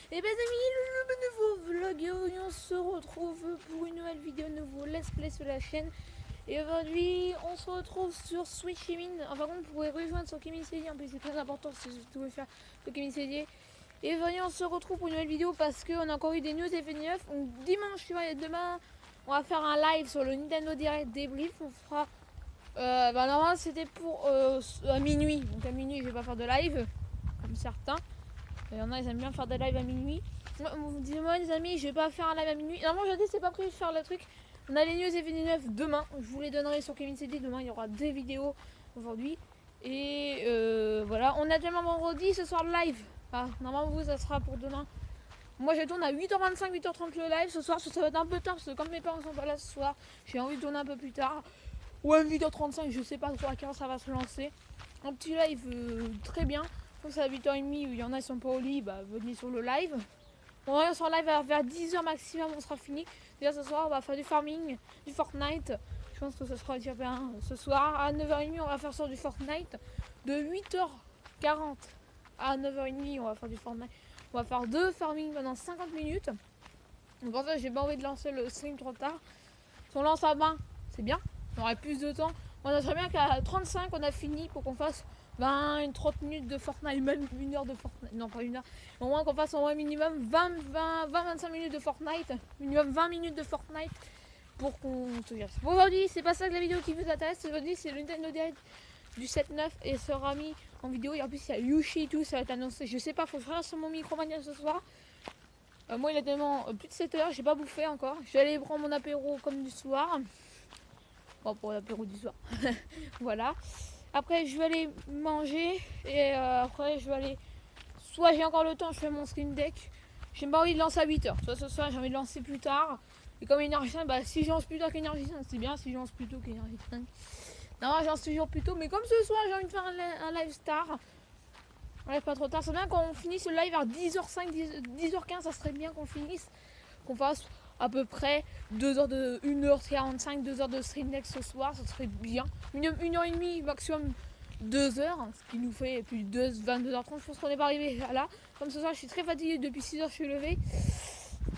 Et ben amis, le nouveau vlog et on se retrouve pour une nouvelle vidéo, nouveau let's play sur la chaîne. Et aujourd'hui on se retrouve sur Switch Gaming. Enfin contre, vous pouvez rejoindre sur Kémy CD, en plus c'est très important si vous pouvez faire sur Kémy CD. Et aujourd'hui on se retrouve pour une nouvelle vidéo parce qu'on a encore eu des news FNF. Donc dimanche, tu vois, demain on va faire un live sur le Nintendo Direct débrief. On fera normalement c'était pour à minuit. Donc à minuit je vais pas faire de live comme certains. Il y en a, ils aiment bien faire des lives à minuit. Dis-moi les amis, je vais pas faire un live à minuit. Normalement, j'ai dit c'est pas prévu de faire le truc. On a les news FNF demain. Je vous les donnerai sur Kevin CD. Demain, il y aura des vidéos aujourd'hui. Et voilà, on a demain vendredi, ce soir le live. Normalement, vous, ça sera pour demain. Moi, je tourne à 8h25, 8h30 le live. Ce soir, ça va être un peu tard parce que comme mes parents sont pas là ce soir, j'ai envie de tourner un peu plus tard. Ou à 8h35, je sais pas trop à quelle heure ça va se lancer. Un petit live très bien. Comme c'est à 8h30 où il y en a qui sont pas au lit, bah venez sur le live. On sera live vers 10h maximum, on sera fini. Déjà ce soir on va faire du farming, du Fortnite. Je pense que ce sera déjà bien ce soir. À 9h30 on va faire sur du Fortnite. De 8h40 à 9h30 on va faire du Fortnite. On va faire deux farming pendant 50 minutes. Donc pour ça j'ai pas envie de lancer le stream trop tard. Si on lance à 20, c'est bien. On aurait plus de temps. On a très bien qu'à 35 on a fini pour qu'on fasse 20, 30 minutes de Fortnite, même une heure de Fortnite, non pas une heure, au moins qu'on fasse au moins minimum 25 minutes de Fortnite, minimum 20 minutes de Fortnite pour qu'on te dise. Bon, aujourd'hui, c'est pas ça que la vidéo qui vous intéresse, aujourd'hui c'est le Nintendo Direct du 7-9 et sera mis en vidéo, et en plus il y a Yoshi et tout, ça va être annoncé, je sais pas, faut que je regarde sur mon Micromania ce soir. Moi il est tellement plus de 7 heures, j'ai pas bouffé encore, je vais aller prendre mon apéro comme du soir, bon pour l'apéro du soir, voilà. Après, je vais aller manger et après, je vais aller. Soit j'ai encore le temps, je fais mon stream deck. J'ai pas envie de lancer à 8h. Soit ce soir, j'ai envie de lancer plus tard. Et comme Énergie 5, bah, si je lance plus tard qu'Énergie 5, c'est bien. Si je lance plus tôt qu'Énergie 5. Non, je lance toujours plus tôt. Mais comme ce soir, j'ai envie de faire un live star. Un live pas trop tard. C'est bien qu'on finisse le live vers 10h05, 10h15. Ça serait bien qu'on finisse. Qu'on fasse à peu près 2h de 1h45, 2h de stream deck ce soir. Ça serait bien. Une heure et demie maximum. 2 heures, ce qui nous fait plus de 22h30. Je pense qu'on n'est pas arrivé là. Comme ce soir, je suis très fatiguée depuis 6h, je suis levée.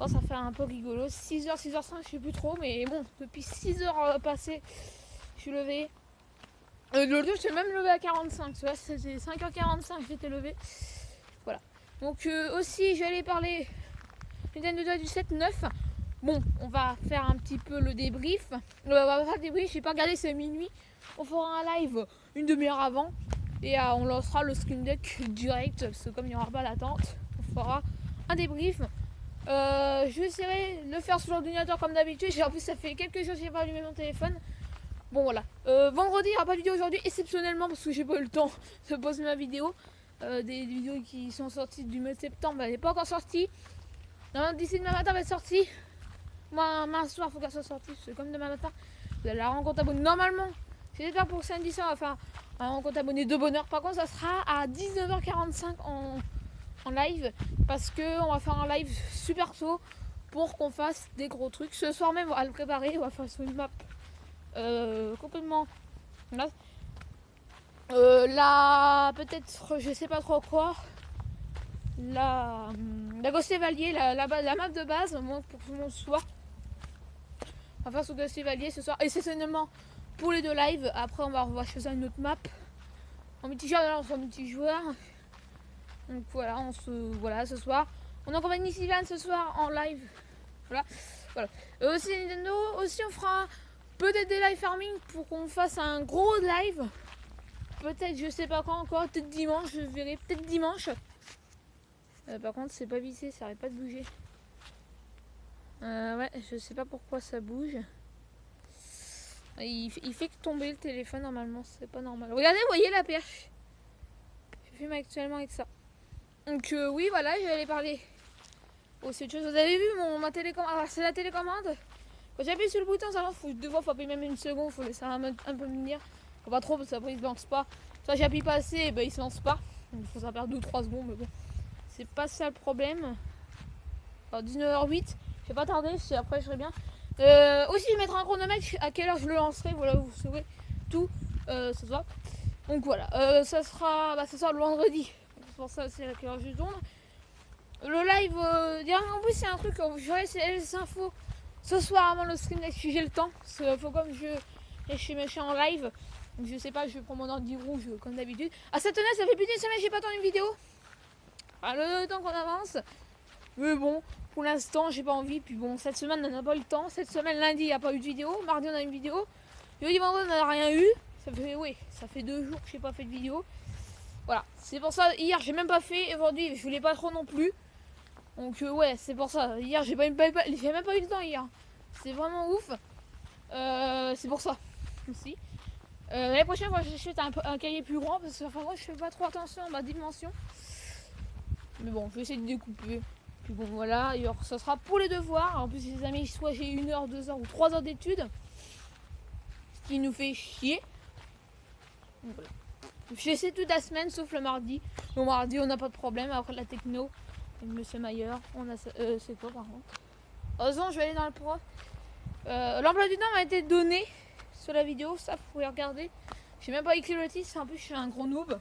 Oh, ça fait un peu rigolo. 6h, 6h05, je sais plus trop, mais bon, depuis 6h passées, je suis levée. L'autre jour, je suis même levée à 45. Tu vois, c'était 5h45, j'étais levée. Voilà. Donc, aussi, je vais aller parler du Nintendo du 7-9. Bon, on va faire un petit peu le débrief. On va faire le débrief, j'ai pas regardé, c'est minuit. On fera un live une demi-heure avant et on lancera le screen deck direct parce que comme il n'y aura pas d'attente, on fera un débrief. Je vais essayer de le faire sur l'ordinateur comme d'habitude. En plus, ça fait quelques jours que j'ai pas allumé mon téléphone. Bon, voilà. Vendredi, il n'y aura pas de vidéo aujourd'hui, exceptionnellement parce que j'ai pas eu le temps de poser ma vidéo. Des vidéos qui sont sorties du mois de septembre, elle n'est pas encore sortie. D'ici demain matin, elle va être sortie. Moi, demain soir, il faut qu'elle soit sortie. C'est comme demain matin. Vous avez la rencontre abonnée. Normalement, j'espère pour samedi soir, on va faire la rencontre abonnée de bonheur. Par contre, ça sera à 19h45 en live. Parce qu'on va faire un live super tôt pour qu'on fasse des gros trucs. Ce soir même, on va le préparer. On va faire sur une map complètement. Là, peut-être, je sais pas trop quoi. La Ghost Chevalier, la map de base, moi, pour tout le monde ce soir. On va faire sur Ghost Chevalier ce soir. Et c'est seulement pour les deux lives. Après, on va choisir une autre map. En multijoueur, on sera multijoueur. Donc voilà, ce soir. On a accompagné Sylvain ce soir en live. Voilà. Aussi Nintendo, aussi on fera peut-être des live farming pour qu'on fasse un gros live. Peut-être, je sais pas quand encore, peut-être dimanche, je verrai, peut-être dimanche. Par contre, c'est pas vissé, ça arrête pas de bouger. Ouais, je sais pas pourquoi ça bouge. Il fait que tomber le téléphone normalement, c'est pas normal. Regardez, vous voyez la perche. Je filme actuellement avec ça. Donc oui, voilà, je vais aller parler aussi autre chose. Vous avez vu ma télécommande. Alors, c'est la télécommande. Quand j'appuie sur le bouton, ça lance. Deux fois, faut appuyer même une seconde. Faut laisser un peu venir. Faut pas trop parce qu'après il se lance pas. Soit j'appuie pas assez, et ben il se lance pas. Donc il faut ça perdre 2 ou 3 secondes. Mais bon, c'est pas ça le problème. Alors 19h08, je vais pas tarder. Après je serai bien. Aussi, je mettrai un chronomètre à quelle heure je le lancerai. Voilà, vous saurez tout ce soir. Donc voilà, ça sera le vendredi. C'est pour ça, c'est à quelle heure je tourne. Le live, en plus c'est un truc, j'aurai les infos ce soir avant le stream si j'ai le temps. Parce que faut comme je suis en live. Donc je sais pas, je prends mon ordi rouge comme d'habitude. Ah ça tenait, ça fait plus d'une semaine que j'ai pas tourné une vidéo. Ah, le temps qu'on avance. Mais bon, pour l'instant j'ai pas envie. Puis bon, cette semaine on n'a pas eu le temps. Cette semaine lundi il n'y a pas eu de vidéo. Mardi on a une vidéo. Jeudi vendredi on n'a rien eu. Ça fait 2 jours que j'ai pas fait de vidéo. Voilà, c'est pour ça, hier j'ai même pas fait. Aujourd'hui je voulais pas trop non plus. Donc ouais, c'est pour ça. Hier j'ai même pas eu le temps hier. C'est vraiment ouf. C'est pour ça aussi. L'année prochaine, moi j'achète un cahier plus grand parce que enfin, moi je fais pas trop attention à ma dimension. Mais bon, je vais essayer de découper. Puis bon, voilà, et alors, ça sera pour les devoirs. En plus, les amis, soit j'ai 1 heure, 2 heures ou 3 heures d'études. Ce qui nous fait chier. Donc, voilà. J'essaie toute la semaine sauf le mardi. Le mardi, on n'a pas de problème. Après la techno, avec Monsieur Mayer, on a. C'est quoi par contre? Heureusement, je vais aller dans le prof. L'emploi du temps m'a été donné sur la vidéo, ça vous pouvez regarder. J'ai même pas écrit le titre, en plus je suis un gros noob.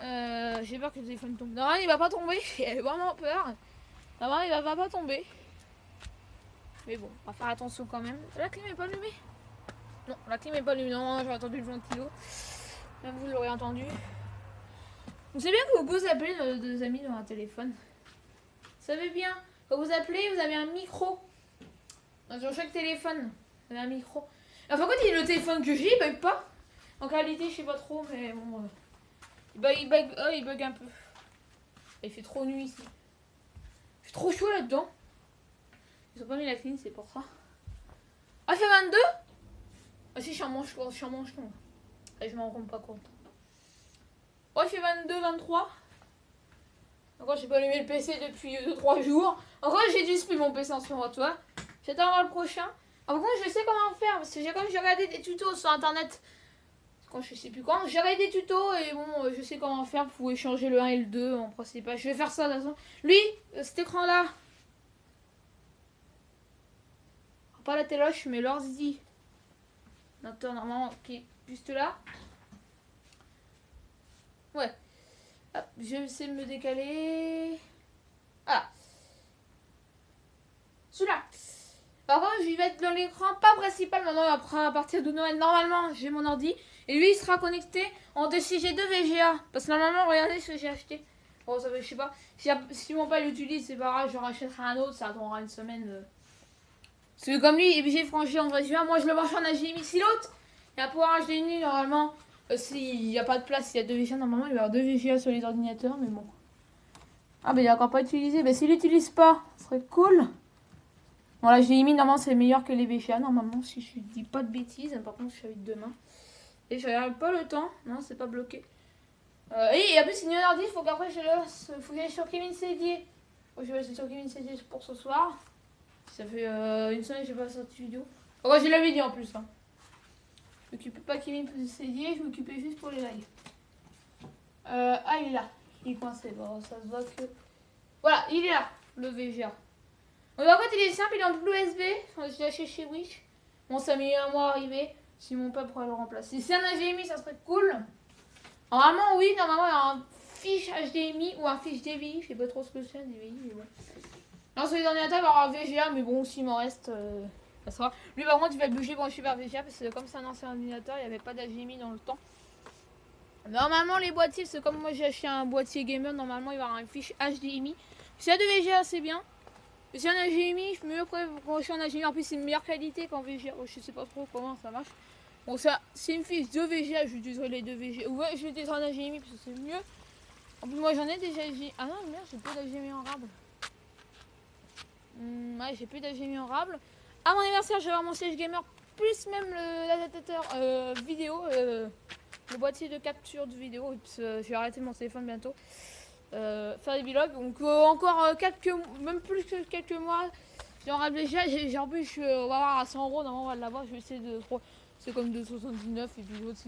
J'ai peur que le téléphone tombe. Non, il va pas tomber, j'ai vraiment peur. Non, il va pas tomber. Mais bon, on va faire attention quand même. La clim est pas allumée? Non, la clim est pas allumée. Non, j'ai entendu le ventilo. Même vous l'aurez entendu. Vous savez bien que vous pouvez appeler deux amis dans un téléphone. Vous savez bien, quand vous appelez, vous avez un micro. Sur chaque téléphone, vous avez un micro. Enfin, quand il est le téléphone que j'ai, il bug pas. En qualité, je sais pas trop, mais bon. Il bug un peu. Il fait trop nuit ici. Il fait trop chaud là-dedans. Ils ont pas mis la clim, c'est pour ça. Ah, il fait 22? Ah, si, je suis en manche long. Et je m'en rends pas compte. Oh, il fait 22, 23. Encore, j'ai pas allumé le PC depuis 2-3 jours. Encore, j'ai juste mis mon PC en ce moment, toi. J'attends voir le prochain. Par contre, je sais comment faire parce que j'ai regardé des tutos sur internet. Quand je sais plus quand, j'ai regardé des tutos et bon, je sais comment faire pour échanger le 1 et le 2 en principe. Je vais faire ça de toute façon. Lui, cet écran là. Pas la téloche, mais l'ordi. Normalement, qui est juste là. Ouais. Hop, je vais essayer de me décaler. Ah. Celui-là. Par contre, je vais mettre dans l'écran, pas principal. Maintenant, après, à partir de Noël, normalement, j'ai mon ordi. Et lui, il sera connecté en 2CG2 VGA. Parce que normalement, regardez ce que j'ai acheté. Bon, ça fait, je sais pas. Si mon père l'utilise, c'est pas grave, je rachèterai un autre. Ça attendra une semaine. Parce que comme lui, il est obligé de franchir en VGA. Moi, je le branche en HDMI. Si l'autre, il va pouvoir HDMI, normalement. S'il n'y a pas de place, il y a 2 VGA. Normalement, il va y avoir 2 VGA sur les ordinateurs. Mais bon. Ah, mais il n'est encore pas utilisé. Bah, s'il l'utilise pas, ce serait cool. Bon, là, j'ai mis, normalement, c'est meilleur que les VGA, normalement, si je dis pas de bêtises. Par contre, je suis avec demain. Et je regarde pas le temps. Non, c'est pas bloqué. Et en plus, c'est une ordi, il faut qu'après, faut que j'aille sur Kevin Sédier. Je vais aller sur Kevin Sédier pour ce soir. Ça fait une semaine que j'ai pas sorti de vidéo. Oh, j'ai la vidéo en plus. Hein. Je m'occupais pas Kevin Sédier, je m'occupais juste pour les lives. Ah, il est là. Il est coincé. Bon, ça se voit que. Voilà, il est là, le VGA. Donc, en fait, il est simple, il est en bleu USB. Je l'ai acheté chez Wish. Bon, ça a mis 1 mois à arriver. Si mon père pourrait le remplacer. Si c'est un HDMI, ça serait cool. Normalement, oui, normalement, il y a un fiche HDMI ou un fiche DVI. Je sais pas trop ce que c'est, un DVI, mais bon. Non, sur les ordinateurs, il va y avoir un VGA, mais bon, s'il m'en reste, ça sera. Lui, par contre, il va être obligé de brancher vers VGA parce que comme c'est un ancien ordinateur, il n'y avait pas d'HDMI dans le temps. Normalement, les boîtiers, c'est comme moi j'ai acheté un boîtier gamer, normalement, il va y avoir un fiche HDMI. Si il y a de VGA, c'est bien. Si un HDMI, je me brancher en HDMI. En plus, c'est une meilleure qualité qu'en VGA. Je sais pas trop comment ça marche. Bon, ça, c'est une fiche de VGA. J'utiliserai les deux VGA. Ouais, je l'utiliserai en HDMI parce que c'est mieux. En plus, moi j'en ai déjà HDMI. Ah non, merde, j'ai plus d'HDMI en rable. Ouais, j'ai plus d'HDMI en rable. À mon anniversaire, je vais avoir mon siège gamer plus même l'adaptateur vidéo. Le boîtier de capture de vidéo. Je vais arrêter mon téléphone bientôt. Faire des vlogs, donc encore même plus que quelques mois. J'en déjà, en plus on va avoir à 100 €, normalement on va l'avoir, je vais essayer de trop. C'est comme 2,79 et puis l'autre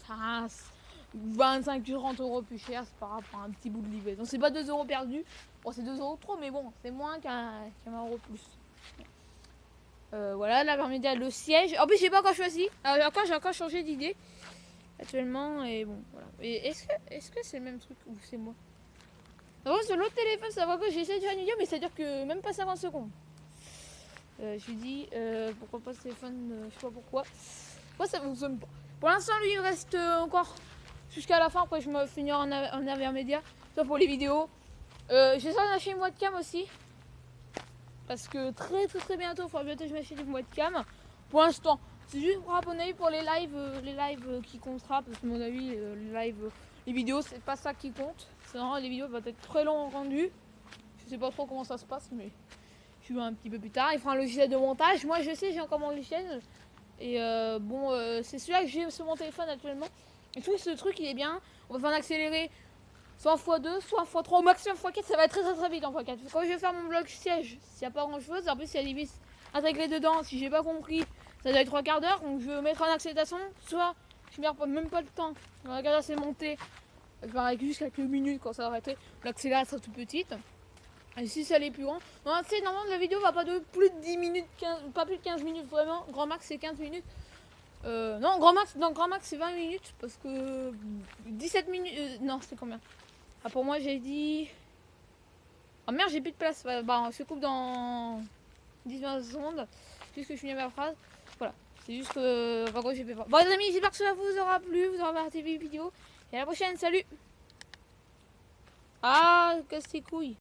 ça reste 25-30 € plus cher, c'est par rapport à un petit bout de livraison. C'est pas 2 € perdus, bon c'est 2 € trop, mais bon, c'est moins qu'un 20 € plus. Voilà, là parmi le siège. En plus j'ai pas encore choisi, j'ai encore changé d'idée actuellement et bon voilà. Et est-ce que c'est le même truc ou c'est moi? Alors, sur l'autre téléphone, ça va que j'essaie de faire une vidéo, mais ça dure que même pas 50 secondes. Je lui dis pourquoi pas ce téléphone, je sais pas pourquoi. Moi ça fonctionne pas. Pour l'instant, lui il reste encore jusqu'à la fin. Après, je me finis en intermédiaire. Ça pour les vidéos. J'essaie d'acheter une webcam aussi. Parce que très bientôt, il faudra bientôt que je m'achète une webcam. Pour l'instant, c'est juste pour, à mon avis, pour les lives qui comptera. Parce que, à mon avis, les vidéos, c'est pas ça qui compte. C'est vraiment les vidéos vont être très longs rendus. Je sais pas trop comment ça se passe, mais je vais un petit peu plus tard. Il fera un logiciel de montage. Moi, je sais, j'ai encore mon logiciel. Et c'est celui-là que j'ai sur mon téléphone actuellement. Et je trouve que ce truc, il est bien. On va faire un accéléré soit en x2, soit en x3, au maximum x4. Ça va être très vite en x4. Quand je vais faire mon bloc siège, s'il n'y a pas grand-chose, en plus, il y a des vis intégrées dedans. Si j'ai pas compris, ça doit être 3 quarts d'heure. Donc, je vais mettre en accélération. Soit je ne perds même pas le temps. Regarde, c'est monté. Je vais arrêter juste quelques minutes quand ça va arrêter. L'accélération sera toute petite. Et si ça allait plus grand, normalement la vidéo va pas de plus de 10 minutes, pas plus de 15 minutes vraiment. Grand max c'est 15 minutes. Non, grand max c'est 20 minutes parce que 17 minutes. Non, c'est combien? Ah, pour moi j'ai dit. Oh merde, j'ai plus de place. Bah, je coupe dans 10-20 secondes. Juste que je finis ma phrase. Voilà, c'est juste que. Enfin, j'ai fait. Bon, les amis, j'espère que ça vous aura plu, vous aura partagé la vidéo. Et à la prochaine, salut! Ah, casse tes couilles!